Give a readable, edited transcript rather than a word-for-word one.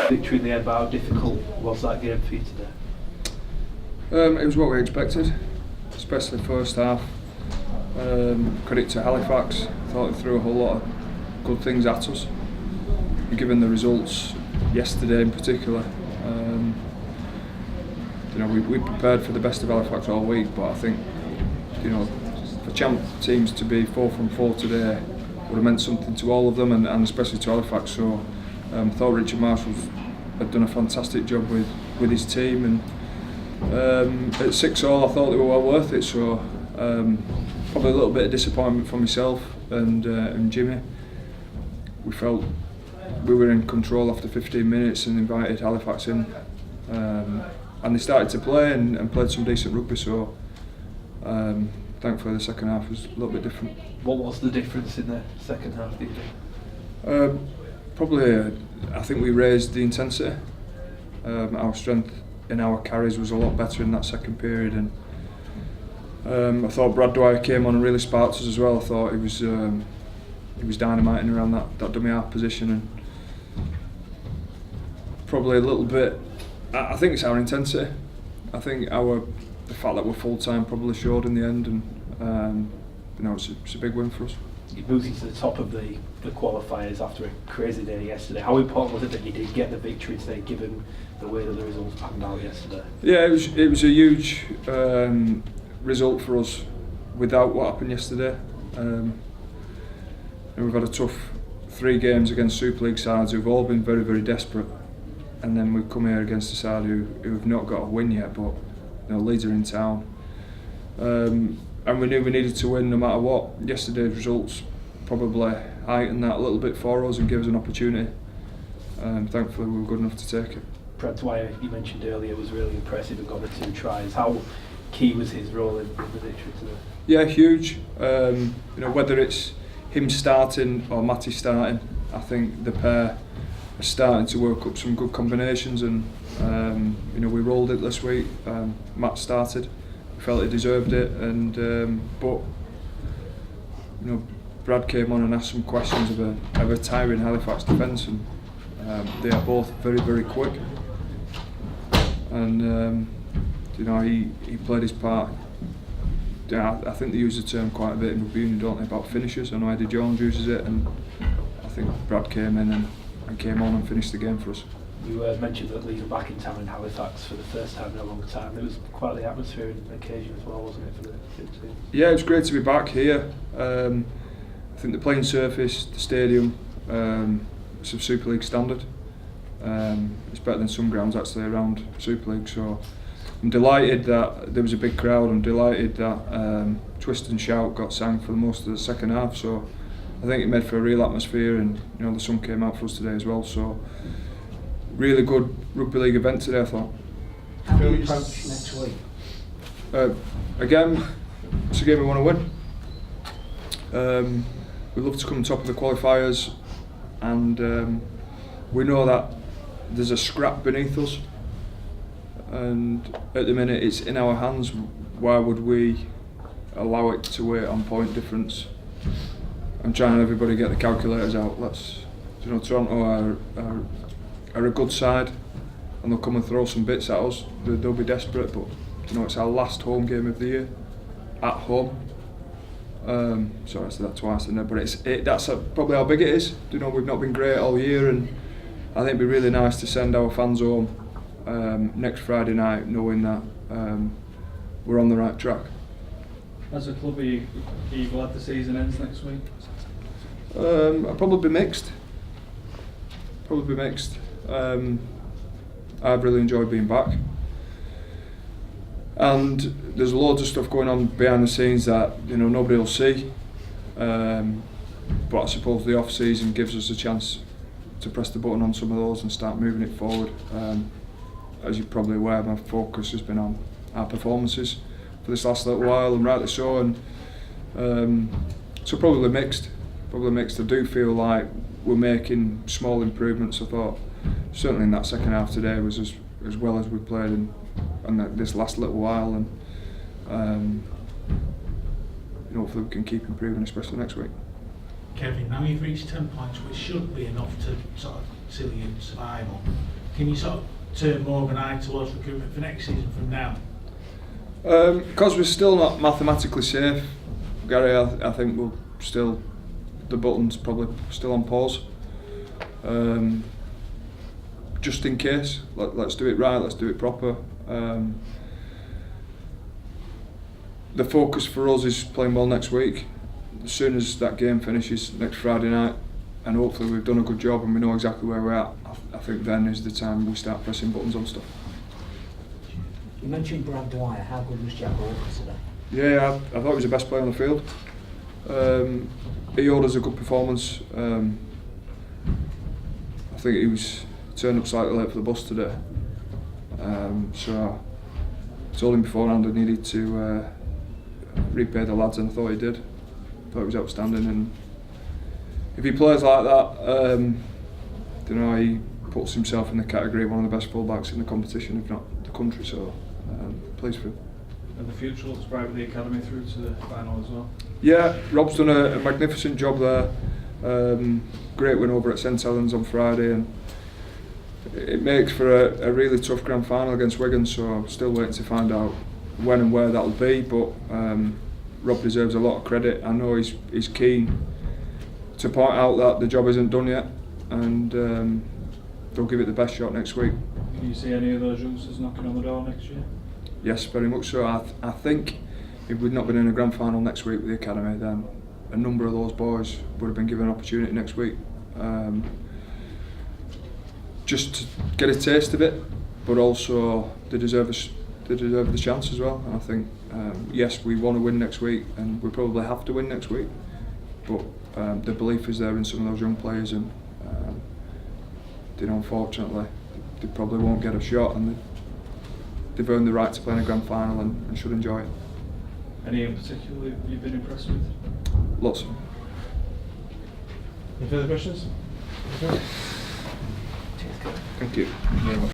victory in the end, but how difficult was that game for you today? It was what we expected, especially first half. Credit to Halifax, I thought they threw a whole lot of good things at us. Given the results yesterday in particular, we prepared for the best of Halifax all week, but I think for champ teams to be 4 from 4 today would have meant something to all of them, and especially to Halifax. So I thought Richard Marshall had done a fantastic job with his team, and at 6-all I thought they were well worth it. So probably a little bit of disappointment for myself and Jimmy. We felt we were in control after 15 minutes and invited Halifax in, and they started to play and played some decent rugby. So thankfully the second half was a little bit different. What was the difference in the second half, do you think? Probably I think we raised the intensity. Our strength in our carries was a lot better in that second period, and I thought Brad Dwyer came on and really sparked us as well. I thought he was dynamiting around that dummy half position, and probably a little bit. I think it's our intensity. I think the fact that we're full time probably showed in the end, and it's a big win for us. You moved into the top of the qualifiers after a crazy day yesterday. How important was it that you did get the victory today, given the way that the results panned out yesterday? Yeah, it was a huge result for us without what happened yesterday. And we've had a tough 3 games against Super League sides who've all been very, very desperate, and then we've come here against a side who've not got a win yet, but Leeds are in town. And we knew we needed to win no matter what. Yesterday's results probably heightened that a little bit for us and gave us an opportunity. Thankfully we were good enough to take it. Brad Dwyer, you mentioned earlier, was really impressive and got the 2 tries. How key was his role in the victory today? Yeah, huge. Whether it's him starting or Matty starting, I think the pair are starting to work up some good combinations, and we rolled it this week. Matt started. Felt he deserved it, and but Brad came on and asked some questions of a tiring Halifax defence, and they are both very, very quick, and he played his part. I think they use the term quite a bit in rugby union, don't they, about finishers. I know Eddie Jones uses it, and I think Brad came in and came on and finished the game for us. You mentioned that Leeds were back in town in Halifax for the first time in a long time. It was quite the atmosphere and occasion as well, wasn't it, for the team? Yeah, it was great to be back here. I think the playing surface, the stadium, it's of Super League standard. It's better than some grounds actually around Super League. So I'm delighted that there was a big crowd. I'm delighted that Twist and Shout got sang for most of the second half. So I think it made for a real atmosphere, and the sun came out for us today as well. So really good rugby league event today, I thought. How do you approach next week? Again, it's a game we want to win. We'd love to come top of the qualifiers, and we know that there's a scrap beneath us, and at the minute it's in our hands. Why would we allow it to wait on point difference? I'm trying everybody get the calculators out. Toronto are a good side, and they'll come and throw some bits at us. They'll be desperate, but it's our last home game of the year at home. Sorry, I said that twice, didn't I? But that's probably how big it is. We've not been great all year, and I think it'd be really nice to send our fans home next Friday night knowing that we're on the right track. As a club, are you glad the season ends next week? I'll probably be mixed. I've really enjoyed being back, and there's loads of stuff going on behind the scenes that nobody will see, but I suppose the off season gives us a chance to press the button on some of those and start moving it forward. As you're probably aware, my focus has been on our performances for this last little while, and rightly so, and so probably mixed. I do feel like we're making small improvements. I thought certainly in that second half today was as well as we played in this last little while, and hopefully we can keep improving, especially next week. Kevin, now you've reached 10 points, which should be enough to sort of resilient survival. Can you sort of turn more of an eye towards recruitment for next season from now? Because we're still not mathematically safe, Gary, I think we'll still, the button's probably still on pause. Just in case, let's do it right, let's do it proper. The focus for us is playing well next week. As soon as that game finishes next Friday night, and hopefully we've done a good job and we know exactly where we're at, I think then is the time we start pressing buttons on stuff. You mentioned Brad Dwyer. How good was Jack Walker today? Yeah, I thought he was the best player on the field. He owed us a good performance. I think he was turned up slightly late for the bus today. So I told him beforehand I needed to repay the lads, and I thought he did. I thought he was outstanding, and if he plays like that, he puts himself in the category of one of the best fullbacks in the competition, if not the country. So pleased for him. And the future looks bright with the academy through to the final as well. Yeah, Rob's done a magnificent job there. Great win over at St Helens on Friday, and it makes for a really tough grand final against Wigan. So I'm still waiting to find out when and where that'll be. But Rob deserves a lot of credit. I know he's keen to point out that the job isn't done yet, and they'll give it the best shot next week. Can you see any of those youngsters knocking on the door next year? Yes, very much so. I think if we'd not been in a grand final next week with the academy, then a number of those boys would have been given an opportunity next week. Just to get a taste of it, but also they deserve the chance as well. And I think yes, we want to win next week, and we probably have to win next week. But the belief is there in some of those young players, and unfortunately they probably won't get a shot, and they've earned the right to play in a grand final and should enjoy it. Any in particular you've been impressed with? Lots. Any further questions? Okay. Thank you very much.